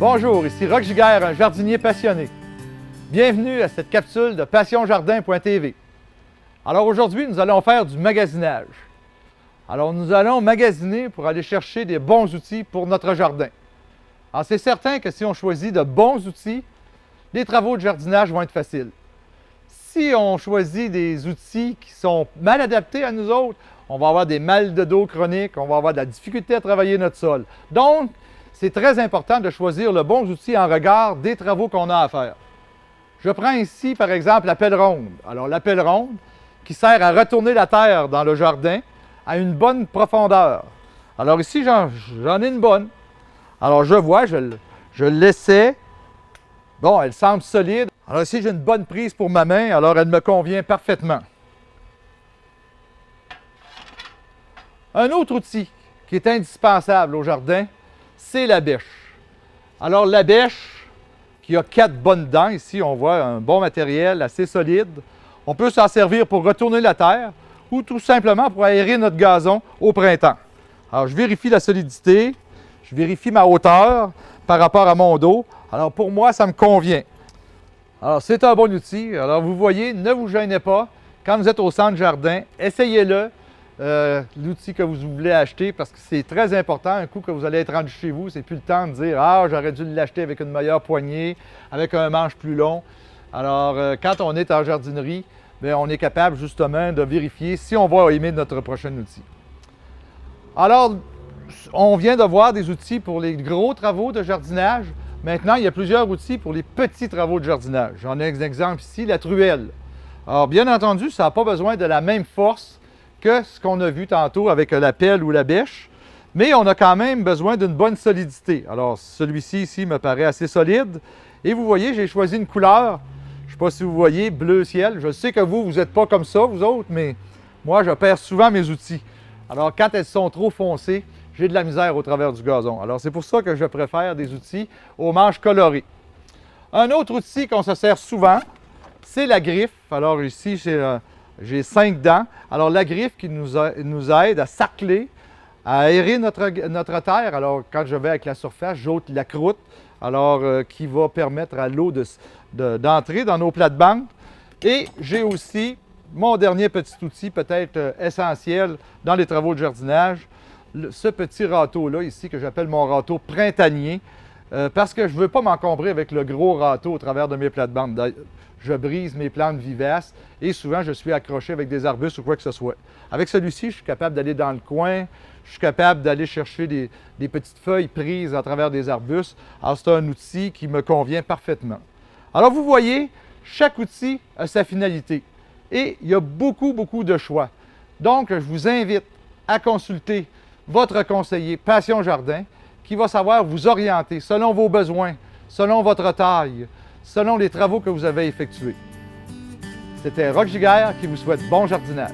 Bonjour, ici Roch Giguère, un jardinier passionné. Bienvenue à cette capsule de passionjardin.tv. Alors aujourd'hui, nous allons faire du magasinage. Alors nous allons magasiner pour aller chercher des bons outils pour notre jardin. Alors c'est certain que si on choisit de bons outils, les travaux de jardinage vont être faciles. Si on choisit des outils qui sont mal adaptés à nous autres, on va avoir des mal de dos chroniques, on va avoir de la difficulté à travailler notre sol. Donc, c'est très important de choisir le bon outil en regard des travaux qu'on a à faire. Je prends ici, par exemple, la pelle ronde. Alors, la pelle ronde qui sert à retourner la terre dans le jardin à une bonne profondeur. Alors ici, j'en ai une bonne. Alors, je vois, je l'essaie. Bon, elle semble solide. Alors ici, j'ai une bonne prise pour ma main, alors elle me convient parfaitement. Un autre outil qui est indispensable au jardin, c'est la bêche. Alors la bêche, qui a 4 bonnes dents, ici on voit un bon matériel assez solide. On peut s'en servir pour retourner la terre ou tout simplement pour aérer notre gazon au printemps. Alors je vérifie la solidité, je vérifie ma hauteur par rapport à mon dos. Alors pour moi, ça me convient. Alors c'est un bon outil. Alors vous voyez, ne vous gênez pas. Quand vous êtes au centre jardin, essayez-le. L'outil que vous voulez acheter parce que c'est très important. Un coup que vous allez être rendu chez vous, c'est plus le temps de dire « Ah, j'aurais dû l'acheter avec une meilleure poignée, avec un manche plus long. » Alors, quand on est en jardinerie, bien, on est capable justement de vérifier si on va aimer notre prochain outil. Alors, on vient de voir des outils pour les gros travaux de jardinage. Maintenant, il y a plusieurs outils pour les petits travaux de jardinage. J'en ai un exemple ici, la truelle. Alors, bien entendu, ça n'a pas besoin de la même force que ce qu'on a vu tantôt avec la pelle ou la bêche, mais on a quand même besoin d'une bonne solidité. Alors, celui-ci ici me paraît assez solide. Et vous voyez, j'ai choisi une couleur, je ne sais pas si vous voyez, bleu ciel. Je sais que vous n'êtes pas comme ça, vous autres, mais moi, je perds souvent mes outils. Alors, quand elles sont trop foncées, j'ai de la misère au travers du gazon. Alors, c'est pour ça que je préfère des outils aux manches colorées. Un autre outil qu'on se sert souvent, c'est la griffe. Alors ici, j'ai 5 dents. Alors, la griffe qui nous aide à sarcler, à aérer notre terre. Alors, quand je vais avec la surface, j'ôte la croûte, alors qui va permettre à l'eau d'entrer dans nos plates-bandes. Et j'ai aussi mon dernier petit outil, peut-être essentiel dans les travaux de jardinage, ce petit râteau-là ici, que j'appelle mon râteau printanier, parce que je ne veux pas m'encombrer avec le gros râteau au travers de mes plates-bandes. Je brise mes plantes vivaces et souvent je suis accroché avec des arbustes ou quoi que ce soit. Avec celui-ci, je suis capable d'aller dans le coin, je suis capable d'aller chercher des petites feuilles prises à travers des arbustes. Alors c'est un outil qui me convient parfaitement. Alors vous voyez, chaque outil a sa finalité et il y a beaucoup de choix. Donc je vous invite à consulter votre conseiller Passion Jardin qui va savoir vous orienter selon vos besoins, selon votre taille, selon les travaux que vous avez effectués. C'était Roch Giguère qui vous souhaite bon jardinage.